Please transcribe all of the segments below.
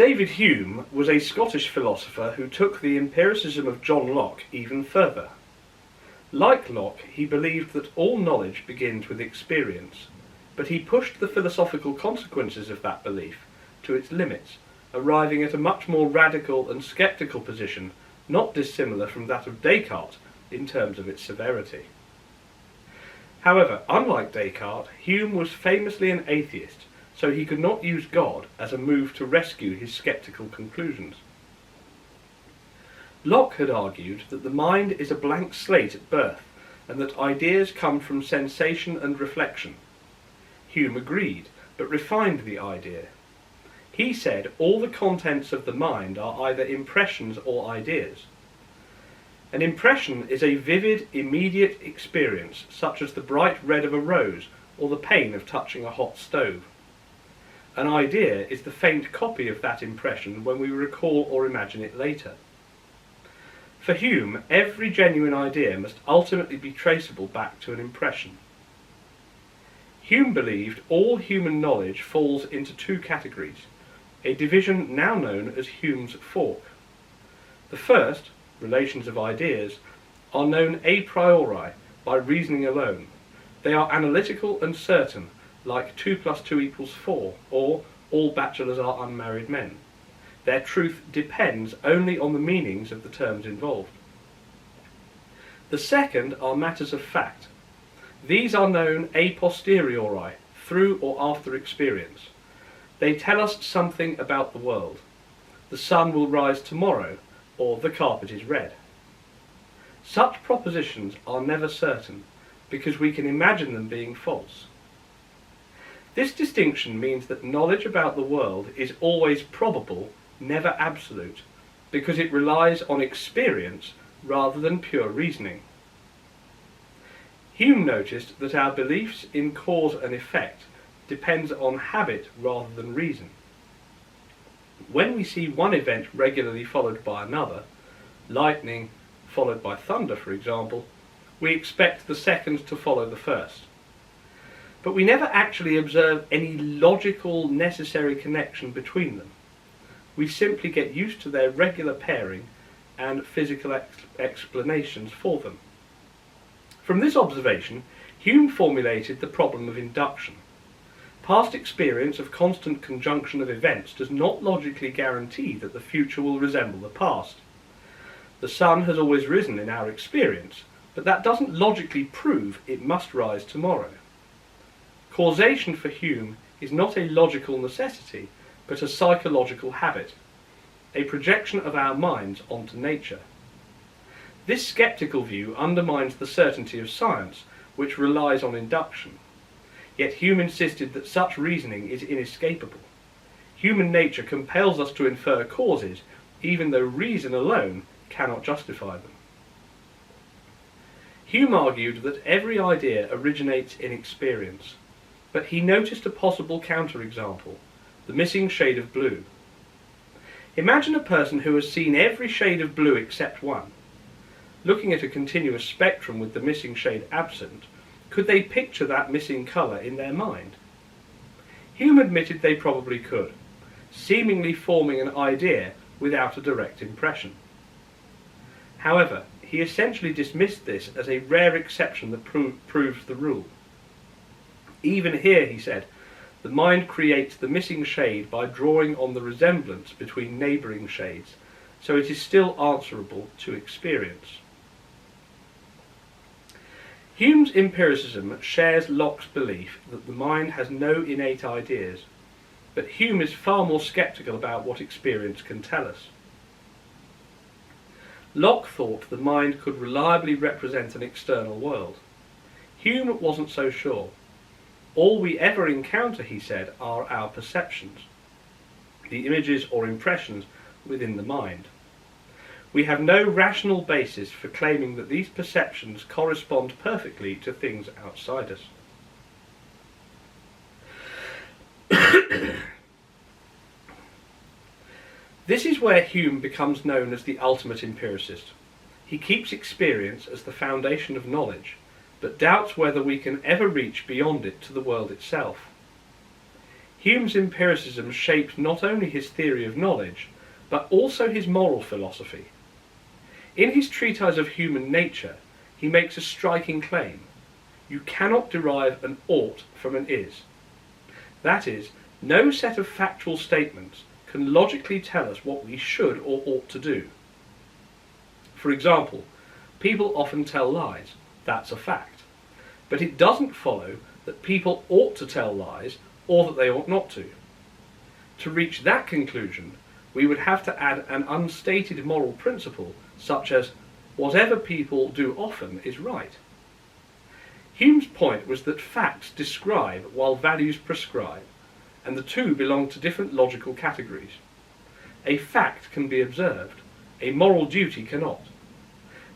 David Hume was a Scottish philosopher who took the empiricism of John Locke even further. Like Locke, he believed that all knowledge begins with experience, but he pushed the philosophical consequences of that belief to its limits, arriving at a much more radical and sceptical position, not dissimilar from that of Descartes in terms of its severity. However, unlike Descartes, Hume was famously an atheist, so he could not use God as a move to rescue his sceptical conclusions. Locke had argued that the mind is a blank slate at birth, and that ideas come from sensation and reflection. Hume agreed, but refined the idea. He said all the contents of the mind are either impressions or ideas. An impression is a vivid, immediate experience, such as the bright red of a rose or the pain of touching a hot stove. An idea is the faint copy of that impression when we recall or imagine it later. For Hume, every genuine idea must ultimately be traceable back to an impression. Hume believed all human knowledge falls into two categories, a division now known as Hume's fork. The first, relations of ideas, are known a priori, by reasoning alone. They are analytical and certain, like 2 + 2 = 4, or all bachelors are unmarried men. Their truth depends only on the meanings of the terms involved. The second are matters of fact. These are known a posteriori, through or after experience. They tell us something about the world. The sun will rise tomorrow, or the carpet is red. Such propositions are never certain, because we can imagine them being false. This distinction means that knowledge about the world is always probable, never absolute, because it relies on experience rather than pure reasoning. Hume noticed that our beliefs in cause and effect depends on habit rather than reason. When we see one event regularly followed by another, lightning followed by thunder for example, we expect the second to follow the first. But we never actually observe any logical, necessary connection between them. We simply get used to their regular pairing and physical explanations for them. From this observation, Hume formulated the problem of induction. Past experience of constant conjunction of events does not logically guarantee that the future will resemble the past. The sun has always risen in our experience, but that doesn't logically prove it must rise tomorrow. Causation for Hume is not a logical necessity, but a psychological habit, a projection of our minds onto nature. This sceptical view undermines the certainty of science, which relies on induction. Yet Hume insisted that such reasoning is inescapable. Human nature compels us to infer causes, even though reason alone cannot justify them. Hume argued that every idea originates in experience, but he noticed a possible counterexample, the missing shade of blue. Imagine a person who has seen every shade of blue except one. Looking at a continuous spectrum with the missing shade absent, could they picture that missing colour in their mind? Hume admitted they probably could, seemingly forming an idea without a direct impression. However, he essentially dismissed this as a rare exception that proves the rule. Even here, he said, the mind creates the missing shade by drawing on the resemblance between neighbouring shades, so it is still answerable to experience. Hume's empiricism shares Locke's belief that the mind has no innate ideas, but Hume is far more sceptical about what experience can tell us. Locke thought the mind could reliably represent an external world. Hume wasn't so sure. All we ever encounter, he said, are our perceptions, the images or impressions within the mind. We have no rational basis for claiming that these perceptions correspond perfectly to things outside us. This is where Hume becomes known as the ultimate empiricist. He keeps experience as the foundation of knowledge, but doubts whether we can ever reach beyond it to the world itself. Hume's empiricism shaped not only his theory of knowledge, but also his moral philosophy. In his treatise of human nature, he makes a striking claim. You cannot derive an ought from an is. That is, no set of factual statements can logically tell us what we should or ought to do. For example, people often tell lies. That's a fact. But it doesn't follow that people ought to tell lies or that they ought not to. To reach that conclusion, we would have to add an unstated moral principle such as, whatever people do often is right. Hume's point was that facts describe while values prescribe, and the two belong to different logical categories. A fact can be observed, a moral duty cannot.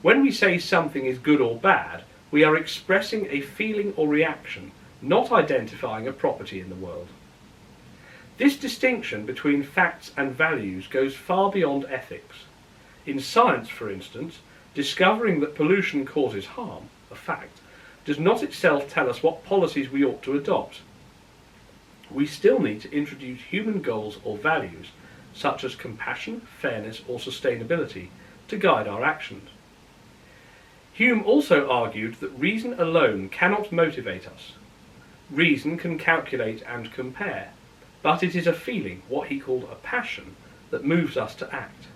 When we say something is good or bad, we are expressing a feeling or reaction, not identifying a property in the world. This distinction between facts and values goes far beyond ethics. In science, for instance, discovering that pollution causes harm, a fact, does not itself tell us what policies we ought to adopt. We still need to introduce human goals or values, such as compassion, fairness, or sustainability, to guide our actions. Hume also argued that reason alone cannot motivate us. Reason can calculate and compare, but it is a feeling, what he called a passion, that moves us to act.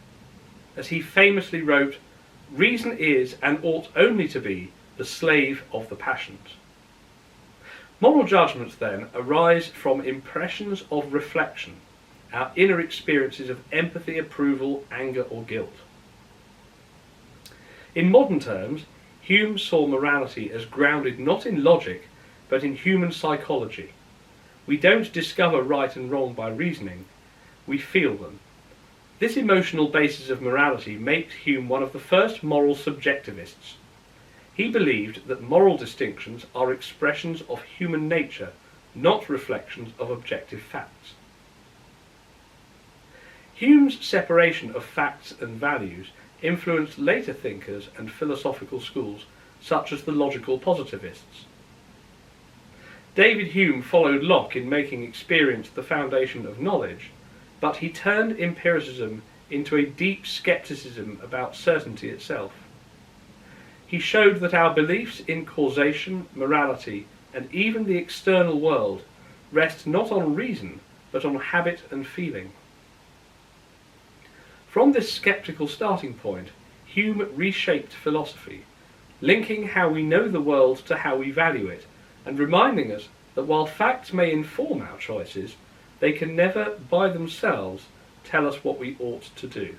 As he famously wrote, reason is and ought only to be the slave of the passions. Moral judgments, then, arise from impressions of reflection, our inner experiences of empathy, approval, anger, or guilt. In modern terms, Hume saw morality as grounded not in logic, but in human psychology. We don't discover right and wrong by reasoning, we feel them. This emotional basis of morality makes Hume one of the first moral subjectivists. He believed that moral distinctions are expressions of human nature, not reflections of objective facts. Hume's separation of facts and values influenced later thinkers and philosophical schools, such as the logical positivists. David Hume followed Locke in making experience the foundation of knowledge, but he turned empiricism into a deep scepticism about certainty itself. He showed that our beliefs in causation, morality, and even the external world rest not on reason, but on habit and feeling. From this sceptical starting point, Hume reshaped philosophy, linking how we know the world to how we value it, and reminding us that while facts may inform our choices, they can never, by themselves, tell us what we ought to do.